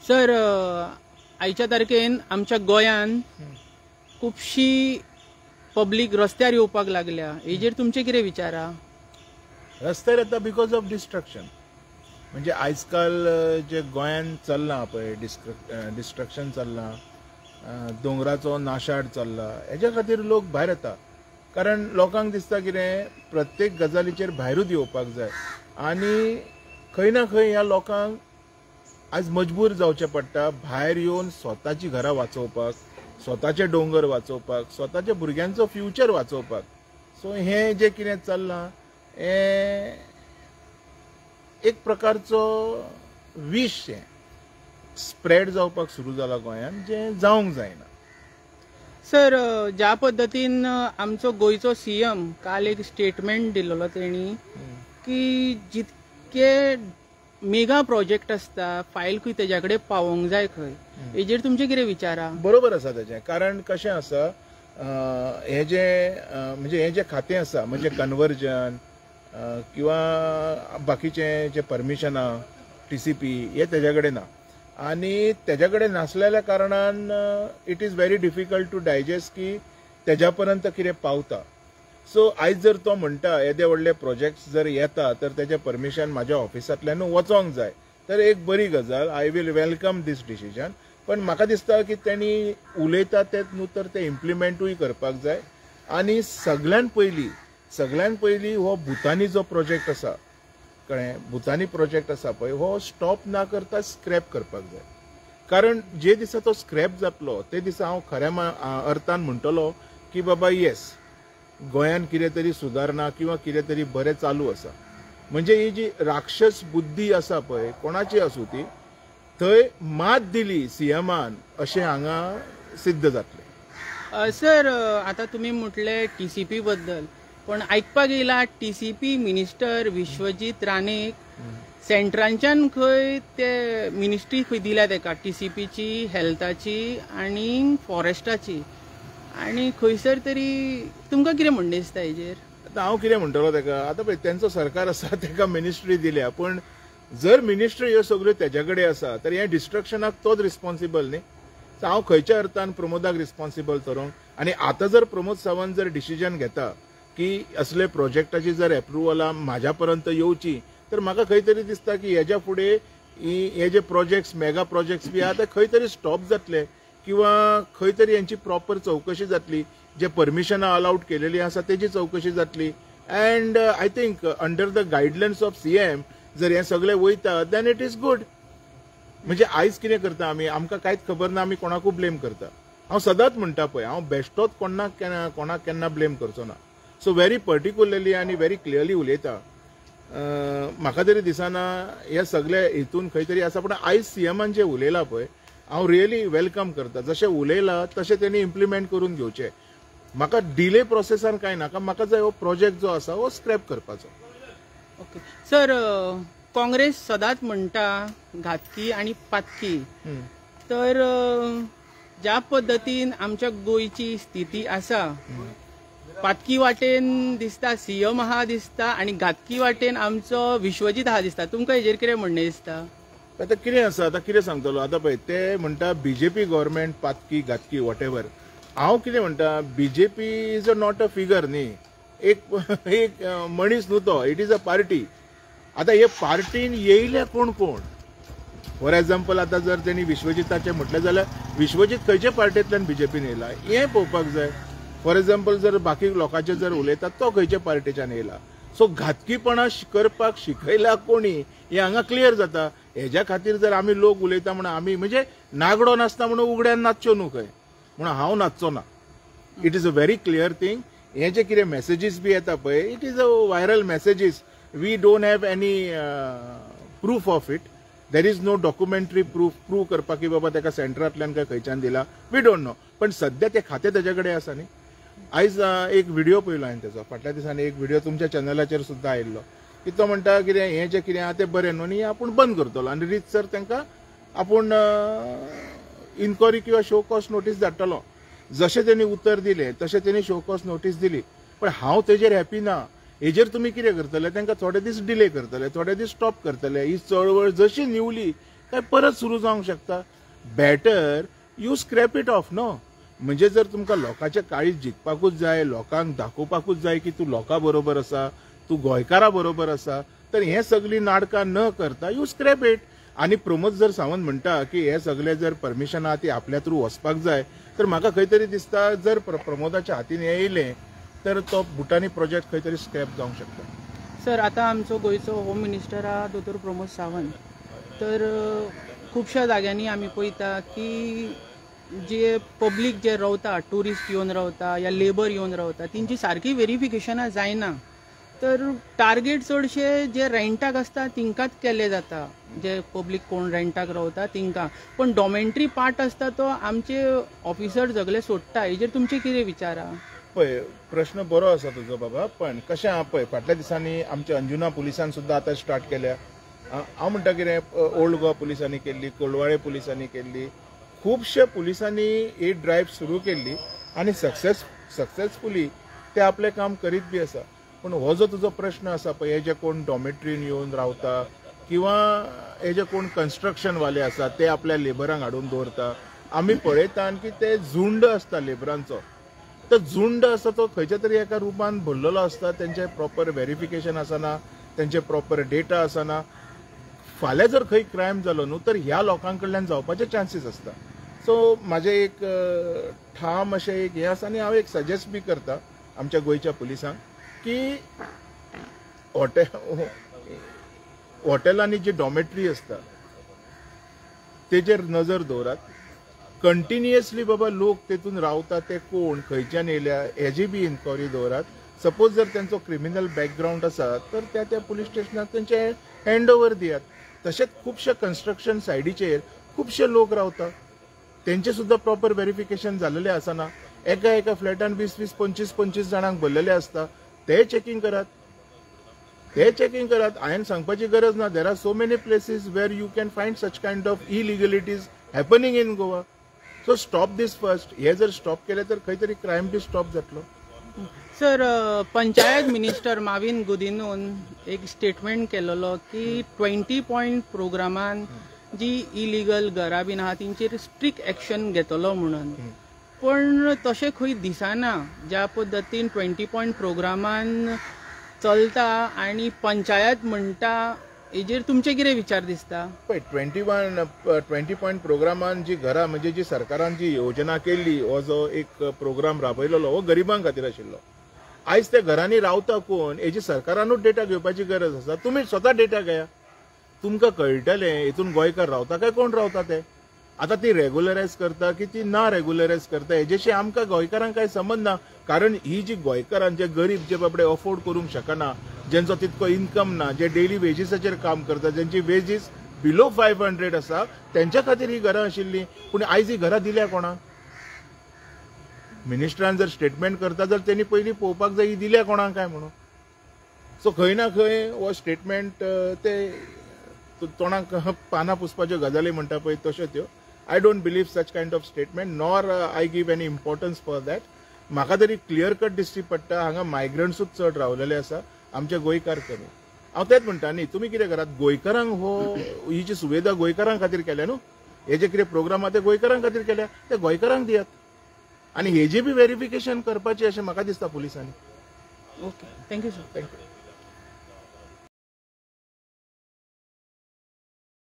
Sir आयच्या तारखेन आमच्या गोंयान खुबशी पब्लीक रस्त्यार येवपाक लागल्या, हेजेर तुमचे कितें विचार आहा? रस्त्यार येता बिकॉज ऑफ डिस्ट्रक्शन. म्हणजे आजकाल जे गोंयान चल्लां पळय, डिस्ट्रक्शन चल्लां, दोंगराचो नाशाड चल्ला, हेज्या खातीर लोक भायर येता. कारण लोकांक दिसता कितें, प्रत्येक गजालीचेर भायरूच येवपाक जाय आनी खंय ना खंय ह्या लोकांक आज मजबूर जावचें पडटा भायर येवन स्वताची घरां वाचोवपाक, स्वताचे दोंगर वाचोवपाक, स्वताच्या भुरग्यांचो फ्युचर वाचोवपाक. सो हें जें कितें चल्लां हें एक प्रकारचो विश स्प्रेड जावपाक सुरू जाला गोंयांत, जें जावंक जायना. सर ज्या पद्दतीन आमचो गोंयचो सीएम काल एक स्टेटमेंट दिल्लो तेणी की जितके मेगा प्रोजेक्ट आसता फायल तेज्या कडेन पावोंक जाय खंय, हेजेर तुमचे कितें विचार आहा? बरोबर आसा तेजें. कारण कशें आसा, हें जें खातें आसा म्हणजे कन्वर्जन किंवा बाकीचे जे परमिशनां TCP हे तेज्या कडेन ना आनी तेज्या कडेन नासलेल्या कारणान it is very difficult to digest की तेज्या पर्यंत कितें पावता. सो आयज जर तो म्हणटा येदे व्हडले प्रोजेक्ट्स जर येता तर तेजें परमिशन म्हाज्या ऑफिसांतल्यान वचोंक जाय, तर एक बरी गजाल. I will welcome this decision. पण म्हाका दिसता की तेणी उलयता तेच न्हू तर ते इम्प्लिमेंटूय करपाक जाय. आनी सगळ्यान पयलीं हो भुतानी जो प्रोजेक्ट आसा, कळ्ळें, भुतानी प्रोजेक्ट आसा पळय, हो स्टॉप ना करता स्क्रॅप करपाक जाय. कारण जे दिसा तो स्क्रॅप जातलो ते दिसा हांव खऱ्या अर्थान म्हणटलो की बाबा येस, गोंयान कितें तरी सुदारणा किंवा कितें तरी बरें चालू आसा. म्हणजे ही जी राक्षस बुद्धी आसा पळय कोणाची आसूं ती, थंय मात दिली सीएमान अशें हांगा सिद्ध जातलें. सर आतां तुमी म्हटले TCP बद्दल, पण आयकपाक येयला TCP मिनिस्टर विश्वजीत राणेक सेंट्रांच्यान खंय ते मिनिस्ट्री खंय दिल्या तेका, TCPची, हेल्थाची आनी फॉरेस्टाची, आनी खंयसर तरी तुमकां कितें म्हणणें दिसता हेजेर? आतां हांव कितें म्हणटलो तेका, आतां पळय तेंचो सरकार आसा तेका मिनिस्ट्री दिल्या, पण जर मिनिस्ट्री ह्यो सगळ्यो तेज्या कडेन आसा तर हे डिस्ट्रक्शनाक तोच रिस्पॉन्सिबल न्ही. सो हांव खंयच्या अर्थान प्रमोदाक रिस्पॉन्सिबल धरूंक, आनी आतां जर प्रमोद सावंत जर डिसिजन घेता की असले प्रोजेक्टाची जर एप्रुवलां म्हाज्या पर्यंत येवची, तर म्हाका खंय तरी दिसता की हेज्या फुडें हे जे प्रोजेक्ट्स, मेगा प्रोजेक्ट्स बी आहा ते खंय तरी स्टॉप जातले किंवा खंय तरी यांची प्रॉपर चवकशी जातली. जे परमिशनां अलाउड केलेली आसा तेजी चवकशी जातली. And I think under the guidelines of CM जर हे सगळे वयता देन इट इज गुड. म्हणजे आयज कितें करता आमकां कांयच खबर ना, आमी कोणाकूय ब्लेम करता. हांव सदांच म्हणटा पळय, हांव बेश्टोच कोणाक केन्ना ब्लेम करचो ना. सो व्हेरी पर्टिक्युलरली आनी व्हेरी क्लियरली उलयता. म्हाका तरी दिसना हे सगळे हितून खंय तरी आसा, पण आयज CMान जे उलयलां पळय हांव रियली वेलकम करता. जशें उलयलां तशें तेणी इम्प्लिमेंट करून घेवचें. म्हाका डिले प्रोसेसान कांय नाका, म्हाका जाय हो प्रोजेक्ट जो आसा हो स्क्रॅप करपाचो. ओके सर, काँग्रेस सदांच म्हणटा घातकी आनी पातकी, तर ज्या पद्दतीन आमच्या गोंयची स्थिती आसा, पातकी वाटेन दिसता CM आहा दिसता आनी घातकी वाटेन आमचो विश्वजीत आहा दिसता. तुमकां हेजेर कितें म्हणणें दिसता? आतां कितें आसा, आतां कितें सांगतलो. आतां पळय ते म्हणटा BJP गव्हर्मेंट पातकी घातकी वॉटेवर. हांव कितें म्हणटा, BJP is not a figure न्ही, एक मनीस न्हू तो, इट इज अ पार्टी. आतां हे पार्टीन येयले कोण कोण? फॉर एग्जाम्पल आतां जर तेणी विश्वजिताचें म्हटलें जाल्यार विश्वजीत खंयचे पार्टींतल्यान BJPन येयला हें पळोवपाक जाय. फॉर एग्जाम्पल जर बाकी लोकांचे जर उलयतात तो खंयच्या पार्टीच्यान येयला. सो घातकीपणा करपाक शिकयला कोणी हें हांगा क्लियर जाता. हेज्या खातीर जर आमी लोक उलयता म्हणून आमी म्हणजे नागडो नाचता म्हणून उगड्यान नाचच्यो न्हू खंय, म्हणून हांव नाचचो ना. It is a very clear thing. हे जे कितें मेसेजीस बी येता पळय, it is a viral messages. We don't have any proof of it. There is no documentary proof करपाक की बाबा तेका सेंटरांतल्यान काय खंयच्यान दिला, वी डोंट नो. पण सध्या ते खातें तेज्या कडेन आसा न्ही. आयज एक व्हिडिओ पळयलो हांवें तेजो, फाटल्या दिसांनी एक व्हिडिओ तुमच्या चॅनलाचेर सुद्दां आयिल्लो की तो म्हणटा कितें हें जें कितें आहा तें बरें न्हू आनी आपूण बंद करतलो आनी रितसर तांकां आपूण इन्क्वायरी किंवा शो कॉज नोटीस धाडटलो. जशें तेणी उतर दिलें तशें तेणी शो कॉज नोटीस दिली. पण हांव तेजेर हॅपी ना. हेजेर तुमी कितें करतले, तांकां थोडे दीस डिले करतले, थोडे दीस स्टॉप करतले. ही चळवळ जशी निवली काय परत सुरू जावंक शकता. Better you scrap it off no. म्हणजे जर तुमकां लोकांच्या काळीज जिखपाकूच जाय, लोकांक दाखोवपाकूच जाय की तूं लोकां बरोबर आसा, तूं गोंयकारा बरोबर आसा, तर हे सगळी नाटकां न करता यू स्क्रॅप इट. आणि प्रमोद जर सावंत म्हणटा की हे सगळे जर परमिशन आहा ती आपल्या थ्रू वचपाक जाय, तर म्हाका खंय तरी दिसता जर प्रमोदाच्या हातीन हे येयलें तर तो भुटानी प्रोजेक्ट खंय तरी स्क्रॅप जावंक शकता. सर आतां आमचो गोंयचो होम मिनिस्टर आहा दोतोर प्रमोद सावंत. तर खुबश्या जाग्यांनी आमी पळयता की जे पब्लीक जे रावता, ट्युरिस्ट येवन रावता या लेबर येवन रावता, तेंची सारकी व्हेरिफिकेशनां जायना. तर टार्गेट चडशे जे रेंटाक आसता तिंकाच केले जाता, जे पब्लीक कोण रेंटाक रावता तिंकां. पण डॉमेंट्री पार्ट आसता तो आमचे ऑफिसर सगळे सोडटा. हेजेर तुमचे कितें विचार आहा? पळय, प्रश्न बरो आसा तुजो बाबा, पण कशें आहा पळय, फाटल्या दिसांनी आमच्या अंजुना पुलिसान सुद्दां आतां स्टार्ट केल्या. हांव म्हणटा कितें, ओल्ड गोवा पुलिसांनी केल्ली, कोलवाळे पुलिसांनी केल्ली, खुबशे पुलिसांनी ही ड्रायव्ह सुरू केल्ली आनी सक्सेसफुली ते आपलें काम करीत बी आसा. पूण हो जो तुजो प्रश्न आसा पळय, हे जे कोण डॉमेट्रीन येवन रावता किंवा हे जे कोण कन्स्ट्रक्शन वाले आसा ते आपल्या लेबरांक हाडून दवरता, आमी पळयता की ते झुंड आसता लेबरांचो. तो झुंड आसा तो खंयच्या तरी एका रुपान भरलेलो आसता. तेंचे प्रॉपर व्हेरिफिकेशन आसना, तेंचे प्रॉपर डेटा आसना. फाल्यां जर खंय क्रायम जालो न्हू तर ह्या लोकां कडल्यान जावपाचे चान्सीस आसता. सो म्हाजें एक ठाम अशें एक हें आसा आनी हांव एक सजेस्ट बी करता आमच्या गोंयच्या पुलिसांक की हॉटेलांनी जी डॉमेट्री आसता तेजेर नजर दवरात. कंटिन्युअसली बाबा लोक तेतून रावता ते कोण, खंयच्यान येयल्या, हेजी बी इन्क्वायरी दवरात. सपोज जर त्यांचो क्रिमिनल बॅकग्राऊंड आसा तर त्या पुलीस स्टेशनाक तेंचे हँड ओव्हर दियात. तशेंच खुबशे कन्स्ट्रक्शन सायडीचेर खुबशे लोक रावता, तेंचे सुद्दां प्रॉपर व्हेरिफिकेशन जाल्लेलें आसना. एका फ्लॅटान 20-20, 25-25 जाणांक भरलेले आसता. ते चेकिंग करात. हांवें सांगपाची गरज ना. There are so many places where you can find such kind of illegalities happening in Goa. So stop this first. हे जर स्टॉप केले तर खंय तरी क्रायम बी स्टॉप जातलो. सर, पंचायत मिनिस्टर माविन गुदिनोन एक स्टेटमेंट केलेलो की 20 पॉयंट प्रोग्रामान जी इलिगल घरां बीन आहा तेंचेर स्ट्रिक्ट एक्शन घेतलो म्हणून. पण तशें खंय दिसना. ज्या पद्दतीन 20 पॉयंट प्रोग्रामान चलता आनी पंचायत म्हणटा, हेजेर तुमचे कितें विचार दिसता? पळय, 20 पॉयंट प्रोग्रामान जी घरां म्हणजे जी सरकारान जी योजना केल्ली, हो जो एक प्रोग्राम राबयलेलो हो गरिबांक खातीर आशिल्लो. आयज त्या घरांनी रावता कोण हेजी सरकारानूच डेटा घेवपाची गरज आसा. तुमी स्वता डेटा घेया, तुमकां कळटलें हेतून गोंयकार रावता काय कोण रावता ते. आतां ती रेग्युलरायज करता की ती ना रेग्युलरायज करता हेजेशी आमकां गोंयकारांक कांय संबंद ना. कारण ही जी गोंयकारांक जे गरीब जे बाबडे अफोर्ड करूंक शकना, ज्यांचो तितको इन्कम ना, जे डेली वेजीसाचेर काम करता, ज्यांची वेजीस बिलो 500 आसा, त्यांच्या खातीर ही घरां आशिल्लीं. पूण आयज ही घरां दिल्या कोणाक? मिनिस्टरान जर स्टेटमेंट करता जाल्यार त्यांनी पयलीं पळोवपाक जाय ही दिल्या कोणाक काय म्हणून. सो खंय ना खंय हो स्टेटमेंट ते तोंडाक पानां पुसपाच्यो गजाली म्हणटा पळय तश्यो त्यो. I don't believe such kind of statement nor I give any importance for that. म्हाका तरी क्लियर कट दिसची पडटा हांगा मायग्रंट्सूच चड रावलेले आसा, आमचे गोंयकार कमी. हांव तेच म्हणटा न्ही, तुमी कितें करात, गोंयकारांक ही जी सुविधा गोंयकारांक खातीर केल्या न्हू, हे जे कितें प्रोग्राम आहा ते गोंयकारांक खातीर केल्या, ते गोंयकारांक दियात. आनी हेजे बी व्हेरिफिकेशन करपाचें अशें म्हाका दिसता पुलिसांनी. Okay, thank you sir. थँक्यू.